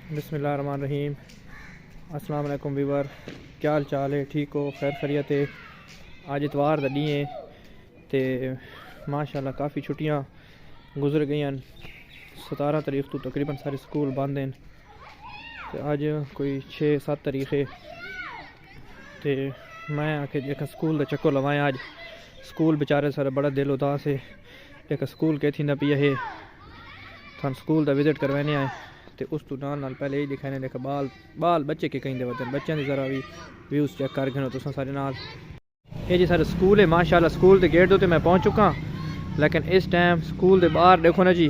बिस्मिल्लाहिर्रहमानिर्रहीम। अस्सलाम वालेकुम वीवर, क्या हाल चाल है? ठीक हो? खैर खैरियत है? आज इतवार दा डी है ते माशाल्लाह काफ़ी छुट्टियां गुजर गई। 17 तारीख तो तकरीबन सारे स्कूल बंद हैं ते आज कोई 6-7 तारीख है ते मैं आके एक स्कूल का चक्कर लवाएं। आज स्कूल बेचारे सारा बड़ा दिल उदास है। एक स्कूल के थी ना पिया है थान स्कूल का विजिट करवाने आए तो उस तो नाल पहले यही दिखाने देखा बाल बच्चे के कहीं देते बच्चों की ज़रा भी व्यूज़ चेक कर गए तो सारे नाल। ये जी सारे स्कूल है माशाल्लाह। स्कूल के गेट तो मैं पहुंच चुका, लेकिन इस टाइम स्कूल के बाहर देखो ना जी,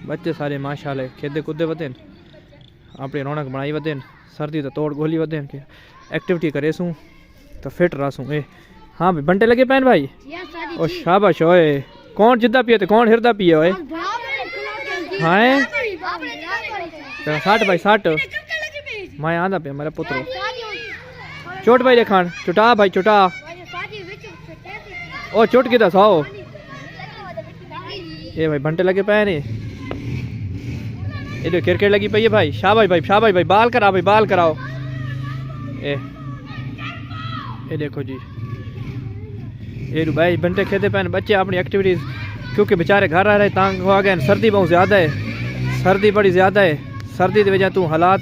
बच्चे सारे माशाल्लाह खेदे कूदे वधे अपनी रौनक बनाई वधे। सर्दी तो तोड़ गोली वधे एक्टिविटी करे सूँ तो फिट रहा सूँ। हाँ भाई बंटे लगे पैन भाई और शाबाश होए। कौन जिद्दा पिए तो कौन हिरदा पिए होए? हाँ 60 भाई 60 मैं आंदा पे मेरा पुत्र चोट भाई देखान चुटा भाई चुटा ओ चोट की दस आओ। ये भाई बंटे लगे पे ने ये क्रिकेट लगी पई है भाई। शाबाश भाई बाल कराओ भाई बाल कराओ। ये देखो जी ये भाई बंटे खेते पैन बच्चे अपनी एक्टिविटीज़, क्योंकि बेचारे घर आ रहे तंग हो गए। सर्दी बहुत ज़्यादा है, सर्दी बड़ी ज़्यादा है। सर्दी की वजह तो हालात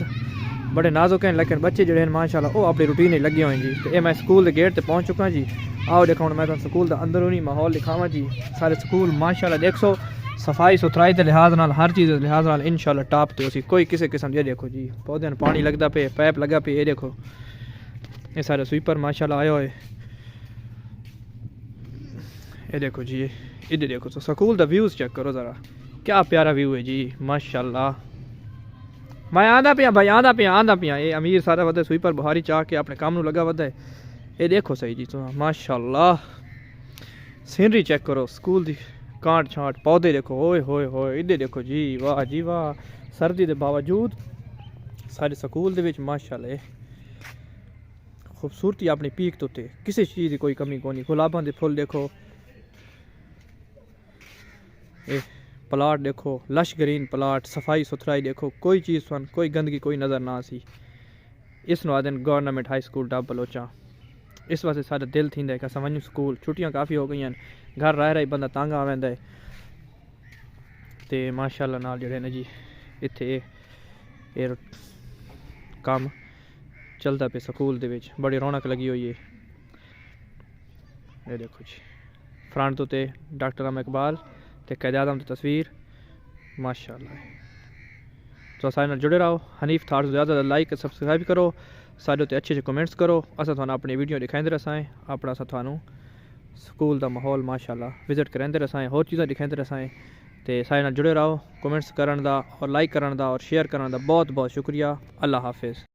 बड़े नाजुक हैं, लेकिन बच्चे जो माशाल्लाह वो अपनी रूटीन लगे हुए जी। तो ये मैं स्कूल के गेट पर पहुँच चुका जी। आओ देखो मैं तो स्कूल का अंदरूनी माहौल दिखावा जी। सारे स्कूल माशाल्लाह देखो सफाई सुथराई के लिहाज नाल हर चीज़ लिहाज नाल इंशाल्लाह टॉप तो उसी कोई किसी किस्म। ये देखो जी पौधे में पानी लगता पे, पाइप लगा पे। ये देखो ये सारे स्वीपर माशाल्लाह आए हुए। ये देखो जी इधर देखो तो स्कूल का व्यूज़ चेक करो ज़रा, क्या प्यारा व्यू है जी माशाल्लाह। मैं आंदा पिया ये अमीर सारा वध स्वीपर बुहारी चाह के अपने काम लगा वध है। ये देखो सही जी तो माशाल्लाह सीनरी चेक करो स्कूल की, कांट छांट पौधे देखो ओए होए होए। इधर देखो जी वाह सर्दी के बावजूद सारे स्कूल दे विच माशाल्लाह खूबसूरती अपनी पीक तो थे, किसी चीज़ की कोई कमी को नहीं। गुलाबां दे फुल देखो, प्लाट देखो लश ग्रीन प्लाट, सफाई सुथराई देखो, कोई चीज़ सन कोई गंदगी कोई नज़र ना सी। इस नवादन गवर्नमेंट हाई स्कूल डब बलोचा। इस वास्ते सारा दिल थी कि समझ स्कूल छुट्टियां काफ़ी हो गई, घर रह रही बंदा तंग आ वेंदा है। तो माशाल्लाह नाल जेह्ड़े ने जी इत्थे काम चलता पे स्कूल दे विच बड़ी रौनक लगी हुई है। ये देखो जी फ्रंट तो ते डॉक्टर अम इकबाल ते कैद आज़म की तस्वीर माशाल्लाह। तो सारे जुड़े रहो। हनीफ थाट्स ज़्यादा लाइक सब्सक्राइब करो, सारे उत्ते अच्छे कमेंट्स करो। असां तुहानू अपनी वीडियो दिखाते रसाएं, अपना असां तुहानू स्कूल का माहौल माशाल्लाह विजिट कराते रसाएं, होर चीज़ां दिखाते रसाएं। तो सारे नाल जुड़े रहो। कमेंट्स करन दा और लाइक करन दा और शेयर करन दा बहुत बहुत शुक्रिया। अल्लाह हाफिज़।